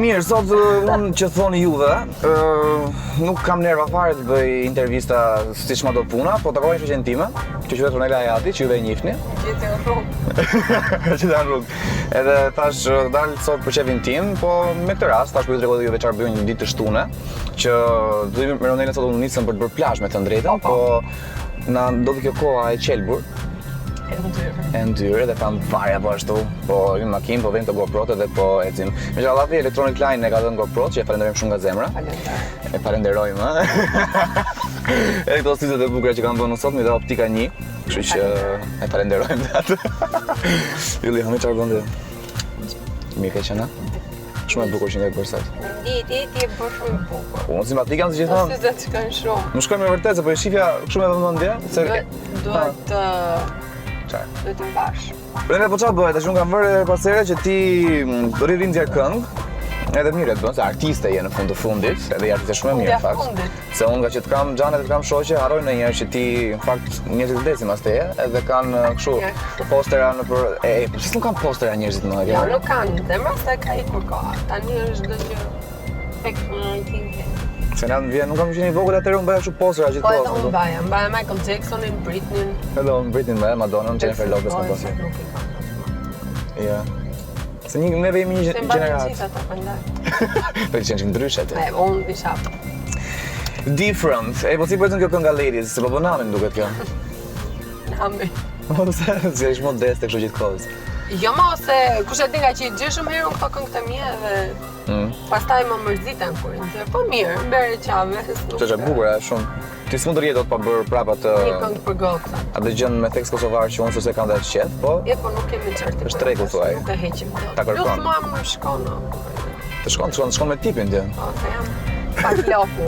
Mirë, sot unë që thoni juve, nuk kam nerva fare të bëj intervista siç ma do puna, po takoj shoqen time, që quhet Ronela Ajati, që juve e njihni. Gjithë në rrugë. Gjithë në rrugë. Edhe thash dal sot për shefin tim, po me këtë rast thash po ju tregoj juve çfarë bëjmë një ditë të shtunë, që do të me Ronelën sot unë nisëm për të bërë plazh me të drejtën, po na ndodhi kjo koha e qelbur. E ndyrë dhe kam varja po ashtu, po në makinë, po vim të GoPro-t edhe po ecim. Me qallafi Electronic Line e ka dhënë GoPro-t, që e falenderojmë shumë nga zemra. E falenderojmë, Edhe këto syzet e bukura që kanë bënë sot, mi dhe optika 1, kështu që e falenderojmë dhe atë. Juli, hame qarë bëndë? Mirë ke qenë? Shumë e bukur që nga e bërë sot. Ti e bërë shumë e bukur. Unë simpatik janë të gjithmonë. Syzet shkojnë shumë. Nuk shkojnë me vërtet, se po e shifja shumë e vëmendje. Duhet të mbash. Rene, po çfarë bëhet? Unë kam vërë pasere që ti rri nxjerr këngë, edhe mirë të bën, se artiste je në fund të fundit, edhe je artiste shumë e mirë në fakt. Se unë nga që të kam xhanet, të kam shoqe, harroj ndonjëherë që ti në fakt njerëzit vdesin as teje, edhe kanë kështu postera nëpër po si nuk kanë postera njerëzit më? Jo, nuk kanë, zemra se ka ikur koha. Tani është çdo gjë teknologjike. Se na vjen, nuk kam qenë i vogël atëherë, unë bëja kështu postera gjithë kohë. Po unë mbaja Michael Jacksonin, Britneyn. Edhe unë Britneyn mbaja, Madonnën, Jennifer Lopez më pas. Ja. Se neve jemi një gjeneratë. Se mba të Po që qenë ndryshe ti. Unë disha. Different. Po si përëtën kjo kënga Ladies, se po namin duket kjo. Nami. Se ish modeste kështu gjithë kohës. Jo ma, se kush e di nga që i gjë shumë herë këto këngë të mje dhe pastaj më mërziten kur i nxjerr. Po mirë, mbere qave. Që bukur e shumë. Ti s'mund të rjetot pa bërë prapa të... Një këngë për goksa. A dhe gjënë me tekst kosovar që unë sëse kam dhe të qetë, po... Po nuk kemi qërti është treku thuaj. Nuk të heqim do. Ta kërkon. Plus mua më shkono. Të shkon me tipin ti. Po, se jam pak loku.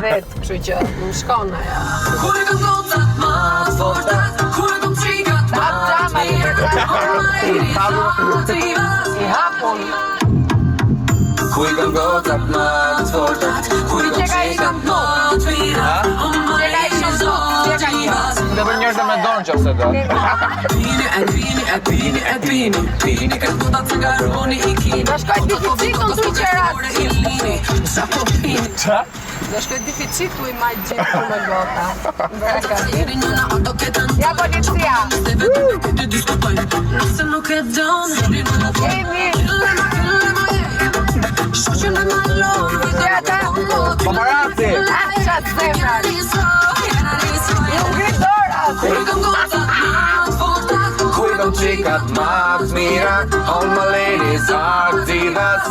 Vetë, kështu që më shkon aja. Kur e kom gocat ma të fortat, kur e kom qikat ma të mirat, I hapun. Ku i kom gocat ma të fortat, kur e kom qikat ma të mirat, Dhe për njërë dhe me donë që ose do. Pini ka kuta të ngaroni i kini. Do shkoj deficit në tu qerat. Qa? Do shkoj deficit tu i maj gjithë me gota. Ja policia. Nëse nuk e donë Emi. Shoqën e malon Paparazzi! Qatë zemrat. Ju gritorat. Kur e kom gocat ma të fortat, Ku i kom qikat ma të mirat, all my ladies are divas.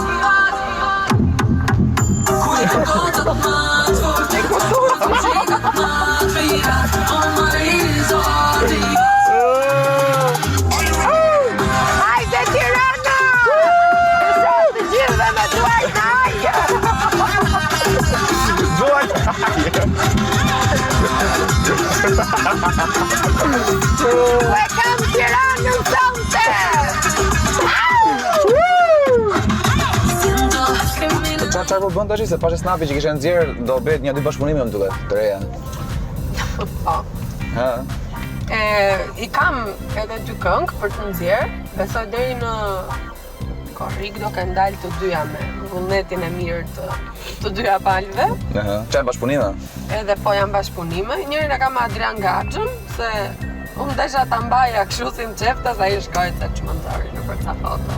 kur e kom gocat ma të fortat, kur e kom qikat ma të mirat, all my ladies are divas. Hajde Tirana! Sa të gjithë me duaj në ajë! Ku e kam Tiranën sonte! Qarë po bënd të ashtë, se pashe snapi që kishe nxjerë, do bëhet një dy bashkëpunime më duket, të reja. Po. Ha? I kam edhe 2 këngë për të nxjerr, besoj deri në korrik do ka ndalë të dyja me vullnetin e mirë të dyja palëve. Qa e bashkëpunime? Edhe po janë bashkëpunime. Njërin e kam Adrian Gaxhën, se unë desha ta mbaja kështu si në qefta, sa i shkoj të çmentori në për ca foto.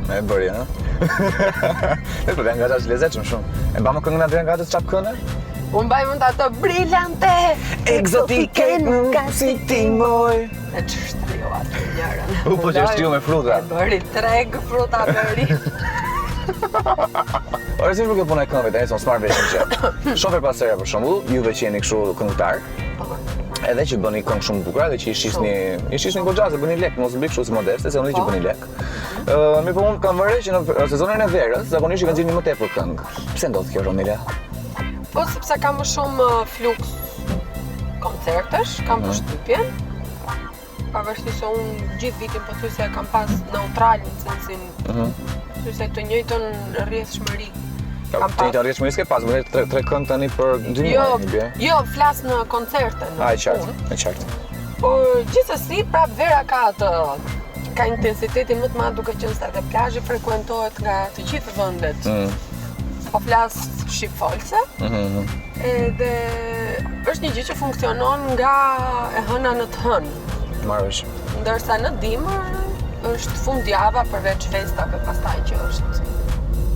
E bëri, ha? E për Adrian Gaxha është lezetshëm shumë. E mba më këngën Adrian Gaxhës çap kënë? Unë baj mund të ato brillante, Exotike nuk si ti moj. E që shtriju atë njërën. Po që shtriju me fruta. E bëri treg fruta bëri. Ore, si shpër kjo punë e këngëve, të njësë më smarë veshën që shofer pasere për shembull, juve që jeni kështu këngëtar, edhe që bëni këngë shumë bukura dhe që i shisni goxha, se bëni lek, mos bëni kështu si modeste, se unë di që bëni lek. Mirë po unë kam vërre që në sezonin e verës, zakonisht i kanë zgjidhni më tepër këngë. Pse ndodh kjo, Ronela? Po sepse kam më shumë fluks koncertesh, kam përshtypjen. Pavarësisht se unë gjithë vitin pothuajse kam pas neutral në sensin pothuajse të njëjtën rrjedhshmëri. Të njëjtën rrjedhshmëri s'ke pas, më 3 këngë tani për 2 muaj. Jo, flas në koncerte. E qartë. Po gjithsesi prap vera ka atë ka intensitetin më të madh duke qenë se edhe plazhi frekuentohet nga të gjithë vendet. Po flas shqipfolse. Edhe është një gjë që funksionon nga e hëna në të hënë. Marrësh. Ndërsa në dimër është fundjava përveç festave pastaj që është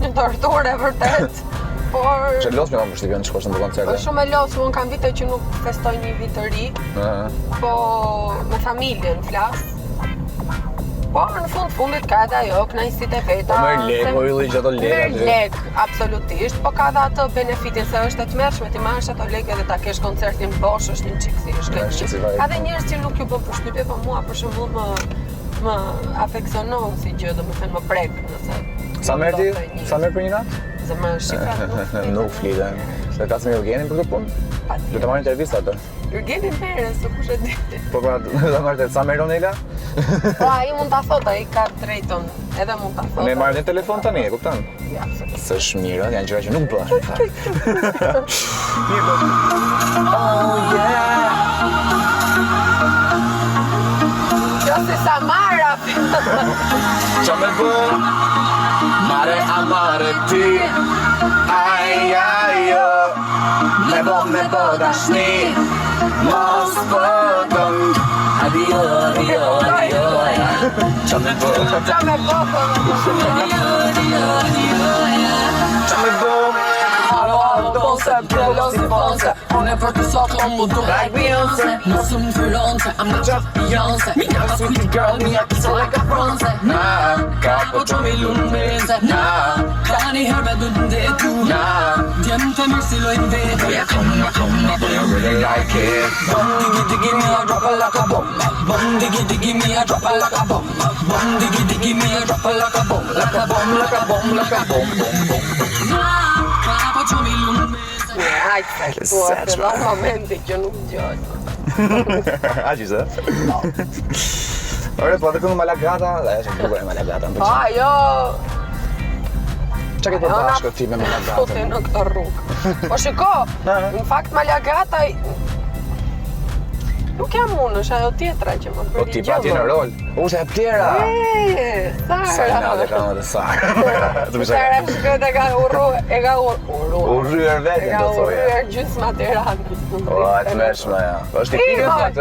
një torturë e vërtet. Por Që los me kam përshtypjen të shkosh në koncerte. është shumë e lodhur, unë kam vite që nuk festoj një vit të ri, po me familjen flas. Po në fundit ka edhe ajo kënaqësitë e veta. Po merr lek, po ylli që ato lek Merr aty. lek, absolutisht, po ka edhe atë benefitin se është e tmerrshme ti marrësh ato lekë dhe ta kesh koncertin bosh, është një çik si është Është si këngë. vibe. Ka dhe njerëz që nuk ju bën përshtypje, po mua për shembull më afeksionon si gjë, domethënë më prek nëse. Sa merr ti? Sa merr për një natë? Zemra shifra. Nuk fliten. Se ka me Eugenin për këtë punë? Do të marrë intervista atë. Eugenin merre, se kush e di. Po pra, do të marrë sa merr Ronela? Po ai mund ta thotë, ai ka drejton, edhe mund ta thotë. Ne marrë në telefon tani, e kupton? Ja, absolutisht. S'është mirë, janë gjëra që nuk bëhen. Jo se Samara. Qa me bë? Mare amare ti. Ai ajo. Me bë dashni. Mos pëtëm. Adio, adio, adio. Qa me bë? Qa me bë? Qa me bë? Ponce, bello si Ponce. Unë e për të sot unë mu du like Beyoncé. Mos më fyronce, I'm not just Beyoncé. Mi ka sweet girl, mi a kiss like a bronze. Na, Ka po që mi lunë benze. Ka një herbe du të ndetu. Djem të mirë si lojnë vetu. Ja come, but I really like it. Bum diggy diggy me a drop a like a bomb. Bum diggy diggy me a drop a like a bomb. Bum diggy diggy me a drop a like a bomb. Like a bomb, like a bomb, like a bomb, bomb, bomb. Ka po që mi lunë benze. Hajtë, po e fillon momenti që nuk gjoj. A qishtë? Ore, po atë këngë Malagata, dhe është bukur e Malagata, më Po pëlqen. ajo Qa ke për bashkë ti me Fute Malagata? në këtë rrugë. Po shiko, në fakt Malagata nuk jam unë, është ajo tjetra që më Po bëri ti pa ti në rol. Se e plera! Sa i nate ka më të sarë. Të më Sara shaka. shkët e ka U rryer vetën, ka do thoja. urryer gjysma të Tiranës. O, e të mërshme, ja. është tipike në fakt,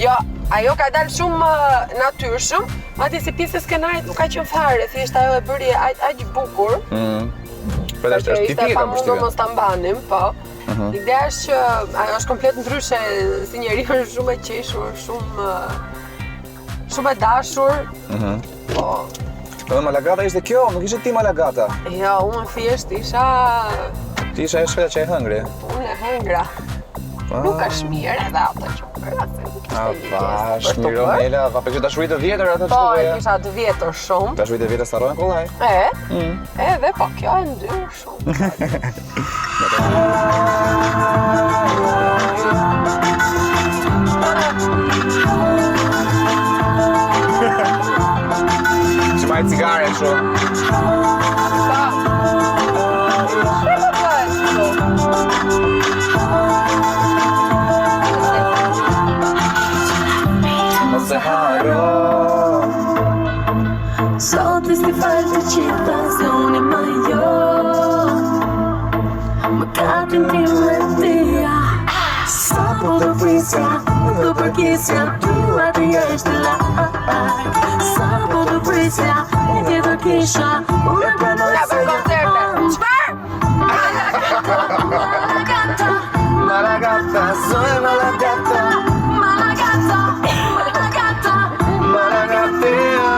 Jo, ajo ka dalë shumë natyrshëm, madje si pjesë e skenarit nuk ka qenë fare, thjesht ajo e bëri aq bukur. Po dhe është tipike ka përshtypjen. Mos ta mbanim, po. Ideja është që ajo është komplet ndryshe, si njeri është shumë e qeshur, shumë e dashur. Po, Dhe Malagata ishte kjo, nuk ishte ti Malagata. jo, unë thjesht isha, Ti isha e shpeta që e hëngri. unë e hëngra. Nuk është mirë edhe ato që bëra, se nuk A ishte ligjes pash, për të miro bërë. Nela, pa për që dashurit të vjetër atë Po, që e bëja. kisha të vjetër shumë. Dashurit të vjetër starojnë kollaj. Edhe, po, kjo e ndyrë shumë. Që majtë cigare e shumë. Ose haro. Sot ti falë të qita se unë e më jo. Më kati një lëndia. Sa po të prisja, të përkisja, dua të jesh të lart. Sa po të prisja, një tjetër kisha, unë e pranoj Ja, se për koncerte. Çfarë? Malagata, Malagata, soy Malagata. Malagata, Malagata. Malagatea.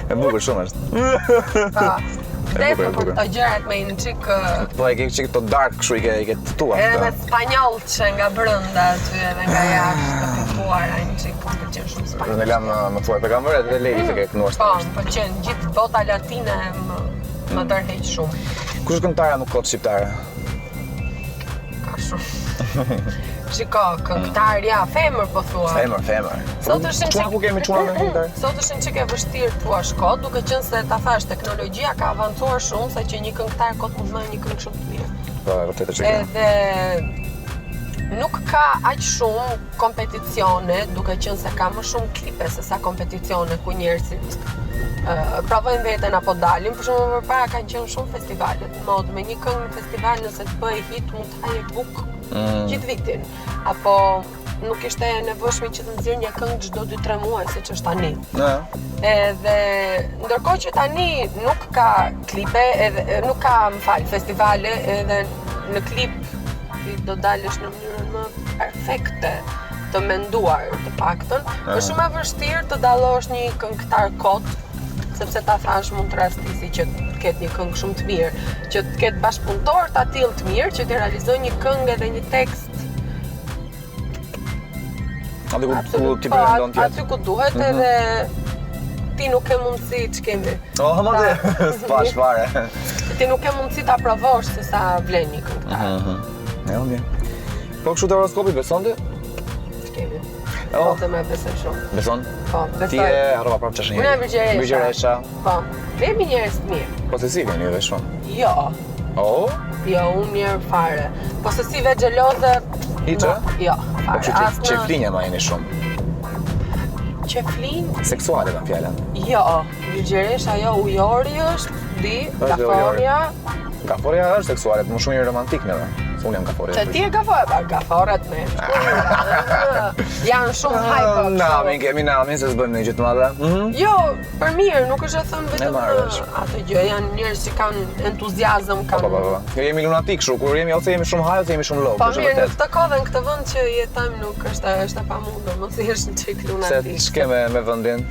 E bukur shumë është. Dhe bukur, për bukur. këto gjërat me një çik Po e ke çik të dark, kështu i ke të tua. edhe me spanjollçe nga brenda aty edhe nga jashtë të pikuara një çik më pëlqen shumë spanjoll. Rënela më thuaj, për kam vërë edhe Levi të ke kënuar Po, shtë. më pëlqen gjithë bota latine më tërheq shumë. Kush është këngëtarja më kot shqiptare? Ka shumë. Shiko, këngëtarja, femër po thua. Femër. Sot është Çuna ku kemi çuna me këngëtar? Sot është një çike vështirë thua shkot, duke qenë se ta thash teknologjia ka avancuar shumë sa që një këngëtar kot mund të marrë një këngë shumë të mirë. Po, vërtet është kjo. Edhe nuk ka aq shumë kompeticione, duke qenë se ka më shumë klipe se sa kompeticione ku njerëzit provojnë veten apo dalin. Për shembull, përpara kanë qenë shumë festivalet, në mod me një këngë në festival nëse të bëj hit mund të haje buk gjithë vitin, apo nuk ishte nevojshme që të nxjerrë një këngë çdo 2-3 muaj siç është tani. Edhe ndërkohë që tani nuk ka klipe, edhe nuk ka festivale, edhe në klip do dalësh në mënyrën më perfekte të menduar të paktën, është shumë e vështirë të dallosh një këngëtar kot, sepse ta thash mund të rastisi që të ketë një këngë shumë të mirë, që të ketë bashkëpunëtor të tillë të mirë, që të realizojë një këngë edhe një tekst aty ku ti pretendon ti. Aty ku duhet edhe ti nuk ke mundësi ç'kemi. Më dhe, s'pash fare. Ti nuk ke mundësi ta provosh se sa vlen një këngëtar. Mirë. Po kështu të horoskopi beson ti? Ç'kemi. Po të më besoj shumë. Beson? Po, besoj. Ti e harrova prapë ç'është një. Unë jam Virgjeresha. Po. Jemi njerëz të mirë. Po se si vjen edhe shumë? Jo. Jo, unë mirë fare. Posesive xheloze. Hiçë? Jo, Po fare. kështu çeflinja ma jeni shumë. Qeflin? Seksuale me fjalën. Jo, Virgjeresha jo, ujori është, di, gaforja. Gaforja është seksuale, më shumë një romantik neve. Unë jam gafore. Se ti e gaforet me. Janë shumë hype. Namin, kemi namin se s'bëjmë një gjë të madhe. Jo, për mirë, nuk është e thënë vetëm E marrësh. atë gjë, janë njerëz që kanë entuziazëm, kanë. Po. Jo jemi lunatik kështu, kur jemi ose jemi shumë high ose jemi shumë low. Po mirë, në këtë kohë dhe në këtë vend që jetojmë nuk është e pamundur, mos i është një çik lunatik. Se ç'ke me vendin?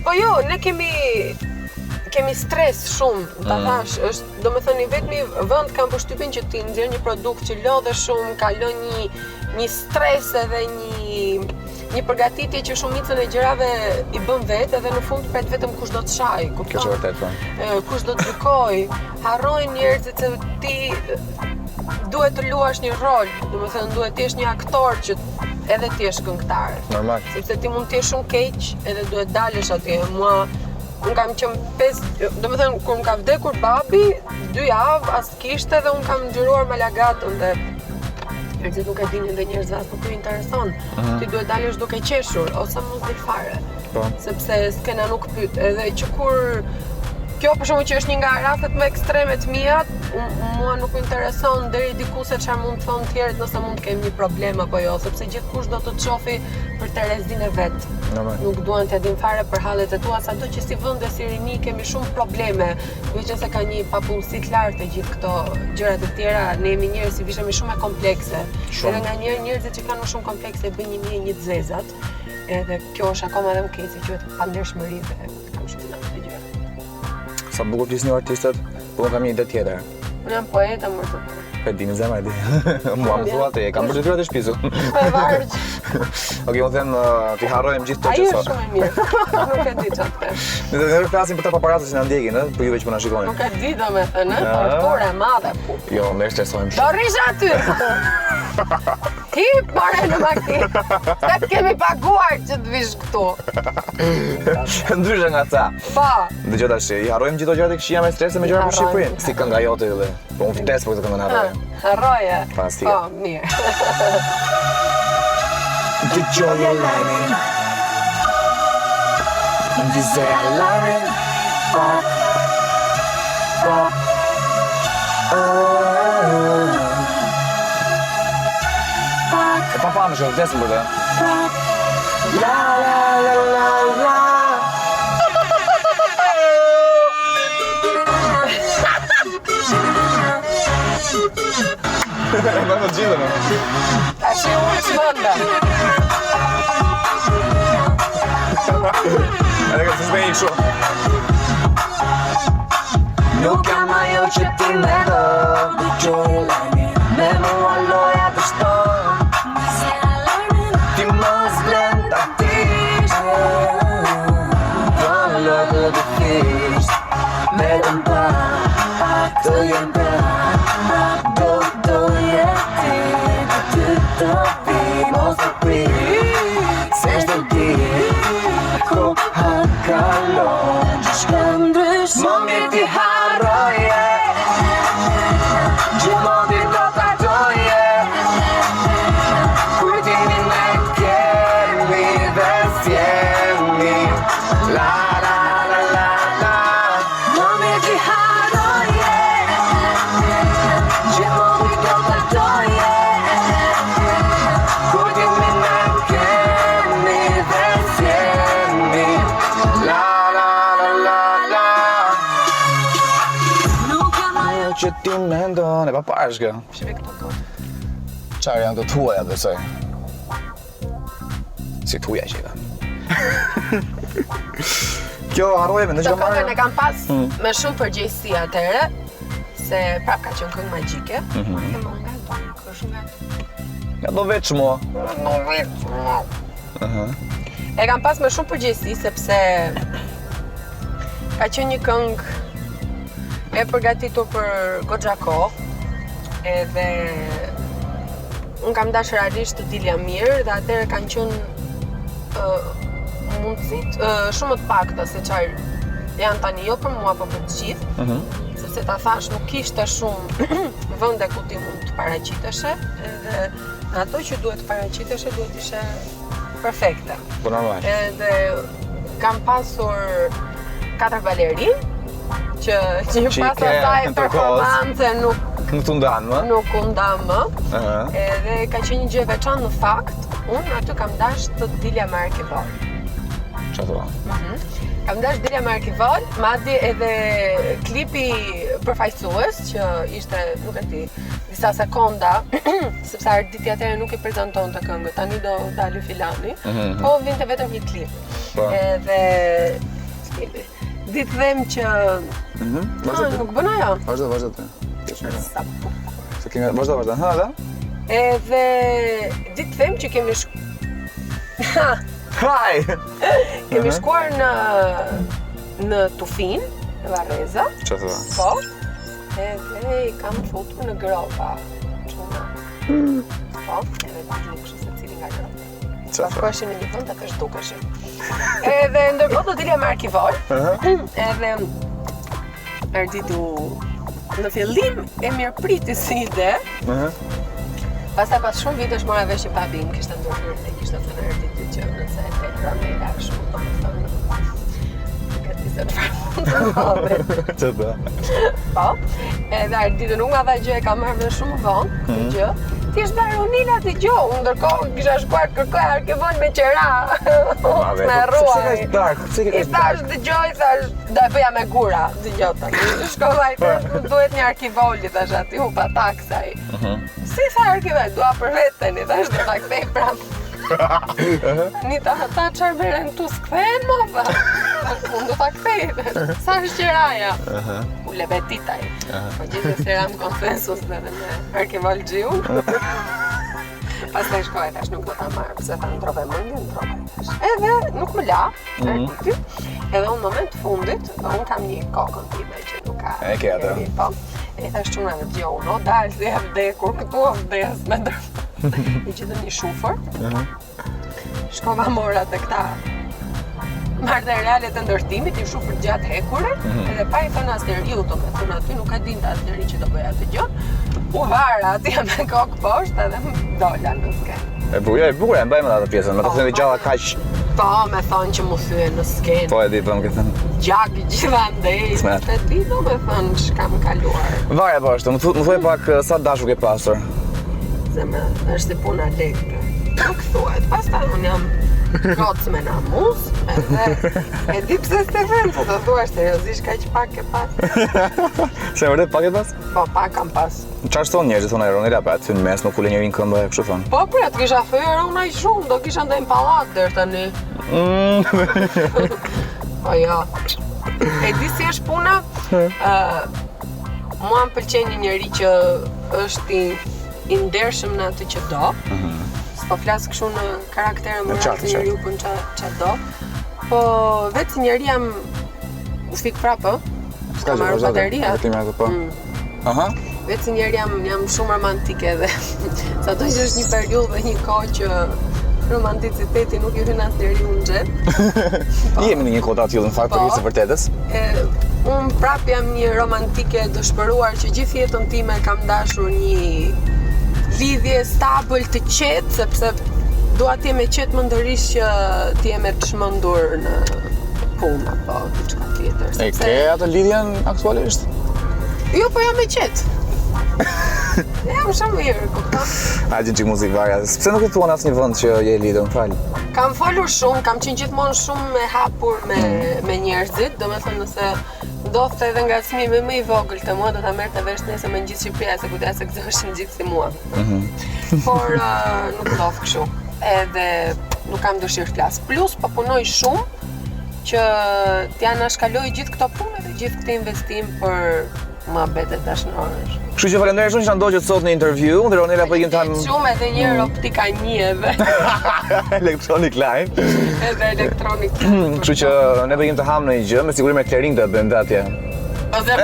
Po jo, ne kemi stres shumë, ta thash, është domethënë i vetmi vend kam përshtypjen që ti nxjerr një produkt që lodhe shumë, kalon një stres edhe një përgatitje që shumicën e gjërave i bën vetë edhe në fund pret vetëm kush do të shaj, kupton? Kjo është vërtet po. Kush do të gjykoj, harrojnë njerëzit se ti duhet të luash një rol, domethënë duhet të jesh një aktor që edhe ti je këngëtar. Normal. Sepse ti mund të jesh shumë keq edhe duhet dalësh atje. Unë kam qenë domethënë kur më ka vdekur babi, 2 javë as kishte dhe unë kam ngjyruar malagatën dhe njerëzit nuk e dinin dhe njerëzve as nuk ju intereson. Ti duhet dalësh duke qeshur ose mos dil fare. Po. Sepse skena nuk pyet. Edhe që kur kjo për shembull që është një nga rastet më ekstreme të mia, mua nuk më intereson deri diku se çfarë mund të thonë tjerët nëse mund të kem një problem apo jo, sepse gjithkush do të të shofi për Terezinë e vet. Nuk duan të din fare për hallet e tua, sado që si vend e si rini kemi shumë probleme, duke se ka një papullsi të lartë të gjithë këto gjërat e tjera, ne jemi njerëz si vishemi shumë e komplekse. Edhe nganjëherë njerëzit që kanë më shumë komplekse bëjnë një të zezat, edhe kjo është akoma edhe më keq se quhet pandershmëri dhe kam shumë të gjëra. Sa bukur flisni artistët, po unë kam një ide tjetër. Unë jam poeta më të përë. E di në zemra e di. Mua më thua te, kam bërë detyrat e shpisu. Po e vargj. Okej, unë them t'i harrojmë gjithë to Ai që është sot. shumë e mirë. Nuk e di çfarë të them. Ne flasim për ta paparazzi që na ndjekin, ëh, për juve që po na shikoni. Nuk e di domethënë, torturë e madhe. Jo, më stresojmë Do shumë. rrish aty. Hip marrë në makinë. Se të kemi paguar që të vish këtu. Ndryshe nga ca. Po. Dëgjoj tash, i harrojmë gjithë gjërat që kishim me stres me gjëra për Shqipërinë. Si kënga jote edhe. Po unë ftes për këtë këngë harroj. Harroje. Fantastike. Po, mirë. Dëgjoj e lajmin. Ndizë e lajmin. E pa më shumë, vdesëm për të. La la la la la. Ma të gjithë në. Tash e unë çmenda. Edhe këtë s'me i kështu. Nuk jam ajo që ti me do, dëgjoj e lajmin, me mua loja të shton. Ti mos vlen ta Tisht, do lojtë të fisht, me dëm pak, të jem pra, do jeti mendon, e pa pash kjo. Shive këto kohë. Qarë janë të tuaja, besoj. Si tuja që i kanë. Kjo harrojeme, në që Të kam këngën e marrë... kam pas me shumë përgjegjësi atëherë, se prap ka qenë këngë magjike. E më nga do, kështë nga Ja do veç mo. E kam pas me shumë përgjegjësi, sepse ka qenë një këngë e përgatitur për goxha kohë, edhe unë kam dashur realisht të dilja mirë dhe atëherë kanë qenë mundësit shumë të pakta se çfarë janë tani, jo për mua, por për të gjithë. Sepse ta thash nuk kishte shumë vende ku ti mund të paraqiteshe, edhe ato që duhet të paraqiteshe duhet ishe perfekte. Po normal. Edhe kam pasur 4 balerinë që pas asaj performance nuk të ndanë më. Nuk u ndan më. Edhe ka qenë një gjë e veçantë në fakt, unë aty kam dash të dilja me arkivol. Qa thua? Kam dash dilja me arkivol, madje edhe klipi përfaqësues që ishte, nuk e di, disa sekonda, sepse Arditi atëherë nuk i prezantonte këngën, tani do dalë filani, po vinte vetëm një klip. Edhe ditë them që nuk bën ajo. Vazhdo të. Sa bukur. Se kemi vazhdo, ha, da? Edhe ditë them që kemi Haj! kemi shkuar në Tufin, në Varreza. Qa thua? Po. Edhe I kam futur në gropa. Çuna. Po, edhe dilin kështu se cili nga gropa. Pas koheshin në një vend atë zhdukeshin. Edhe ndërkohë do dilja me arkivol. Edhe Arditu në fillim e mirëpriti si ide. Pastaj pas shumë vitesh mora vesh që papi më kishte ndërhyrë dhe kishte thënë Arditi që nëse e tekra me lash, do të thonë. Nuk e di se çfarë. Që da? Po. Edhe Arditi nuk nga dha gjë e ka marrë me shumë vonë, këtë gjë. Ti është bërë Unila t'i gjohë, unë ndërkohë kisha shkuar kërkoj arkivol me qera. Me ruaj. I thash dëgjoj, thash, do e bëja me gura, dëgjoj tani. Shkova I thash, duhet një arkivoli, thash ati hupa taksaj. Si tha arkivol, dua për veten, I thash do ta kthej prap. Nita, ata çfarë beren tu s'kthehen më tha. Unë do ta kthej, sa është qeraja. U lebetitaj. Po gjithsesi ram konsensus dhe me arkivol gjiun. Pastaj shkoj tash nuk do ta marr, pse ta ndrove mendjen, ndrove tash. Edhe nuk më la, Arditi. Edhe në moment fundit, unë kam një kokën time që nuk ka. E ke atë. Po. E thash çuna me djohun, no, dalë dhe e vdekur këtu o vdes me ndër. I gjithëm një shufër. Shkova mora të këta materialet e ndërtimit, një shufër gjatë hekure, edhe pa I thënë asnjëriu do me thënë aty, nuk e dinte asnjëri që do bëja atë gjë. U vara aty me kokë poshtë edhe dola në skenë. E bukur, e mbajmë atë pjesën, me të thënë gjalla kaq. Po, me thonë që mu thyen në skenë. Po e di, po më këtë thënë. Gjak gjithandej, e di do me thonë që kam kaluar. Varja po ashtu, më thuaj pak sa dashur ke pasur. Zemra, është si puna lekë. Nuk thuhet, pastaj unë jam rocë me namus, edhe e di pse Stefan, po të thuash seriozisht kaq pak e pas. Se vërtet pak e pas? Po, pak kam pas. Çfarë thon njerëzit, thonë Ronela, pra aty në mes nuk ule njëri në këmbë kështu thon. Po, pra të kisha thyer unë aq shumë, do kisha ndaj në pallat deri tani. Po jo. E di si është puna? Mua më pëlqen një njeri që është I ndershëm në atë që do. Po flas kështu në karakterën moral të njeriu për ç'a do. Po vetë si njeri jam u fik prapë. Ska marrë bateria. Aha. Vetë si njeri jam shumë romantike dhe sado që është një periudhë dhe një kohë që romanticiteti nuk I hyn asnjëriu në xhep. Jemi në një kohë të tillë në fakt për së vërtetës. Unë prap jam një romantike dëshpëruar që gjithë jetën time kam dashur një lidhje stabil të qetë, sepse dua të jem e qetë mëndërisht që të jem e çmendur në punë apo diçka tjetër. E ke atë lidhjen aktualisht? Jo, po jam e qetë. Jam shumë mirë, kupton? A gjën çik muzikë varja. Pse nuk i thuan asnjë vend që je lidhur, më fal. Kam folur shumë, kam qenë gjithmonë shumë e hapur me njerëzit, domethënë nëse ndodhte edhe ngacmimi më i vogël te mua, do ta merrte vesh nëse me gjithë Shqipëria, se kujdes se gëzoheshin gjithë si mua. Por nuk ndodh kështu. Edhe nuk kam dëshirë të flas. Plus po punoj shumë që t'ja nashkaloj gjithë këto punë dhe gjithë këtë investim për muhabetet dashnore. Kështu që falenderoj shumë që na ndoqët sot në intervju, dhe Ronela po ikim tam Shumë edhe njërë optika 1 edhe Electronic Line. edhe elektronik. Kështu që ne po ikim të ham në një gjë, me siguri me clearing të bëjmë atje. Ose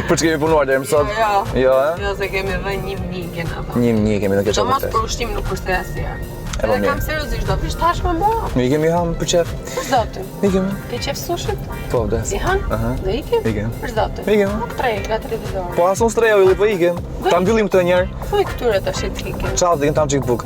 Për që kemi punuar deri më sot? Jo, Jo, se kemi dhënë 1.000 kena po. 1.000 kemi në këtë Do mas vërtet. për ushtim nuk përse asnjëherë. po Edhe mirë. kam seriozisht, do vish tash me mua. Ne kemi ham për çef. Për zotin. Ikim. Ke qef sushit? Po, vdes. I han? Aha. Dhe ikim? Ikim. Për zotin. Ikim. Nuk trej, nga televizor. Po asun strejo, po ikim. Ta mbyllim këtë njerë. Thuj këtyre tash të ikim. Ciao, dhe tam çik buk.